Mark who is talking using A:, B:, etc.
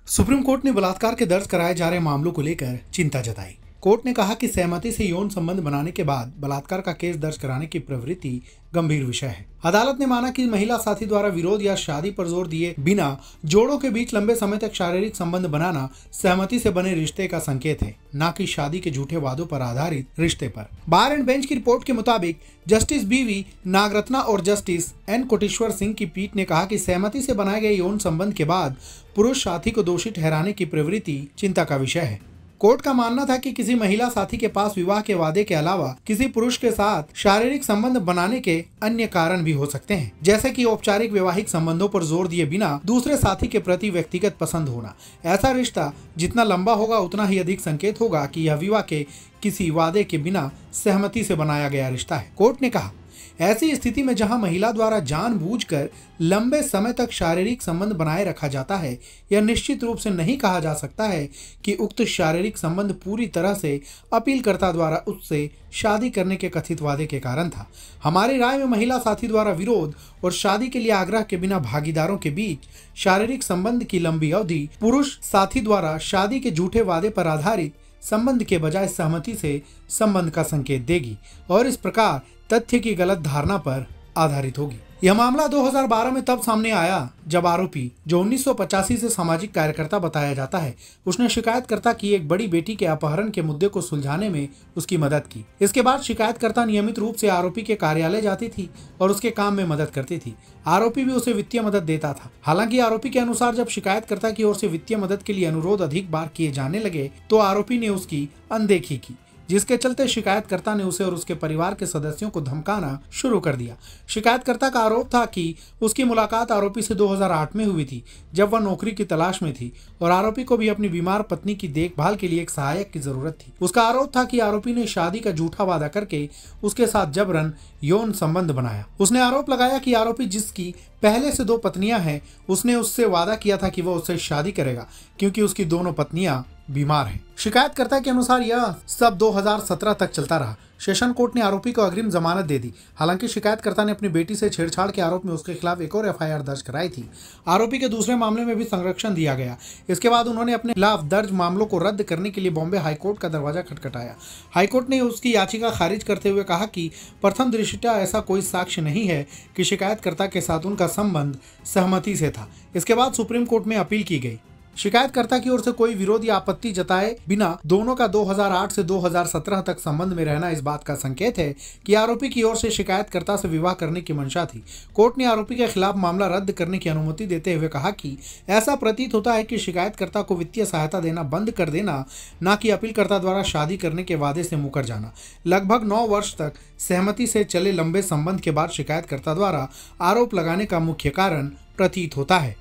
A: Supreme court ने बलात्कार के दर्ज कराए जा रहे मामलों को लेकर चिंता जताई। कोर्ट ने कहा कि सहमति से यौन संबंध बनाने के बाद बलात्कार का केस दर्ज कराने की प्रवृत्ति गंभीर विषय है। अदालत ने माना कि महिला साथी द्वारा विरोध या शादी पर जोर दिए बिना जोड़ों के बीच लंबे समय तक शारीरिक संबंध बनाना सहमति से बने रिश्ते का संकेत है, न कि शादी के झूठे वादों पर आधारित रिश्ते पर। बार एंड बेंच की रिपोर्ट के मुताबिक जस्टिस बी.वी. नागरत्ना और जस्टिस एन. कोटेश्वर सिंह की पीठ ने कहा कि सहमति से बनाए गए यौन संबंध के बाद पुरुष साथी को दोषी ठहराने की प्रवृत्ति चिंता का विषय है। कोर्ट का मानना था कि किसी महिला साथी के पास विवाह के वादे के अलावा किसी पुरुष के साथ शारीरिक संबंध बनाने के अन्य कारण भी हो सकते हैं, जैसे कि औपचारिक वैवाहिक संबंधों पर जोर दिए बिना दूसरे साथी के प्रति व्यक्तिगत पसंद होना। ऐसा रिश्ता जितना लंबा होगा उतना ही अधिक संकेत होगा कि यह विवाह के किसी वादे के बिना सहमति से बनाया गया रिश्ता है। कोर्ट ने कहा, ऐसी स्थिति में जहां महिला द्वारा जानबूझकर लंबे समय तक शारीरिक संबंध बनाए रखा जाता है, यह निश्चित रूप से नहीं कहा जा सकता है कि उक्त शारीरिक संबंध पूरी तरह से अपीलकर्ता द्वारा उससे शादी करने के कथित वादे के कारण था। हमारी राय में महिला साथी द्वारा विरोध और शादी के लिए आग्रह के बिना भागीदारों के बीच शारीरिक संबंध की लंबी अवधि पुरुष साथी द्वारा शादी के झूठे वादे पर आधारित संबंध के बजाय सहमति से संबंध का संकेत देगी और इस प्रकार तथ्य की गलत धारणा पर आधारित होगी। यह मामला 2012 में तब सामने आया जब आरोपी, जो 1985 से सामाजिक कार्यकर्ता बताया जाता है, उसने शिकायतकर्ता की एक बड़ी बेटी के अपहरण के मुद्दे को सुलझाने में उसकी मदद की। इसके बाद शिकायतकर्ता नियमित रूप से आरोपी के कार्यालय जाती थी और उसके काम में मदद करती थी। आरोपी भी उसे वित्तीय मदद देता था। हालांकि आरोपी के अनुसार जब शिकायतकर्ता की ओर से वित्तीय मदद के लिए अनुरोध अधिक बार किए जाने लगे तो आरोपी ने उसकी अनदेखी की, जिसके चलते शिकायतकर्ता ने उसे और उसके परिवार के सदस्यों को धमकाना शुरू कर दिया। शिकायतकर्ता का आरोप था कि उसकी मुलाकात आरोपी से 2008 में हुई थी, जब वह नौकरी की तलाश में थी और आरोपी को भी अपनी बीमार पत्नी की देखभाल के लिए एक सहायक की जरूरत थी। उसका आरोप था कि आरोपी ने शादी का झूठा वादा करके उसके साथ जबरन यौन संबंध बनाया। उसने आरोप लगाया कि आरोपी, जिसकी पहले से 2 पत्नियां हैं, उसने उससे वादा किया था कि वह उससे शादी करेगा क्योंकि उसकी दोनों पत्नियां बीमार हैं। शिकायतकर्ता के अनुसार यह सब 2017 तक चलता रहा। सेशन कोर्ट ने आरोपी को अग्रिम जमानत दे दी। हालांकि शिकायतकर्ता ने अपनी बेटी से छेड़छाड़ के आरोप में उसके खिलाफ एक और एफआईआर दर्ज कराई थी। आरोपी के दूसरे मामले में भी संरक्षण दिया गया। इसके बाद उन्होंने अपने खिलाफ दर्ज मामलों को रद्द करने के लिए बॉम्बे हाईकोर्ट का दरवाजा खटखटाया। हाईकोर्ट ने उसकी याचिका खारिज करते हुए कहा कि प्रथम दृष्टया ऐसा कोई साक्ष्य नहीं है कि शिकायतकर्ता के साथ उनका संबंध सहमति से था। इसके बाद सुप्रीम कोर्ट में अपील की गई। शिकायतकर्ता की ओर से कोई विरोध या आपत्ति जताए बिना दोनों का 2008 से 2017 तक संबंध में रहना इस बात का संकेत है कि आरोपी की ओर से शिकायतकर्ता से विवाह करने की मंशा थी। कोर्ट ने आरोपी के खिलाफ मामला रद्द करने की अनुमति देते हुए कहा कि ऐसा प्रतीत होता है कि शिकायतकर्ता को वित्तीय सहायता देना बंद कर देना, न कि अपीलकर्ता द्वारा शादी करने के वादे से मुकर जाना। लगभग 9 वर्ष तक सहमति से चले लंबे संबंध के बाद शिकायतकर्ता द्वारा आरोप लगाने का मुख्य कारण प्रतीत होता है।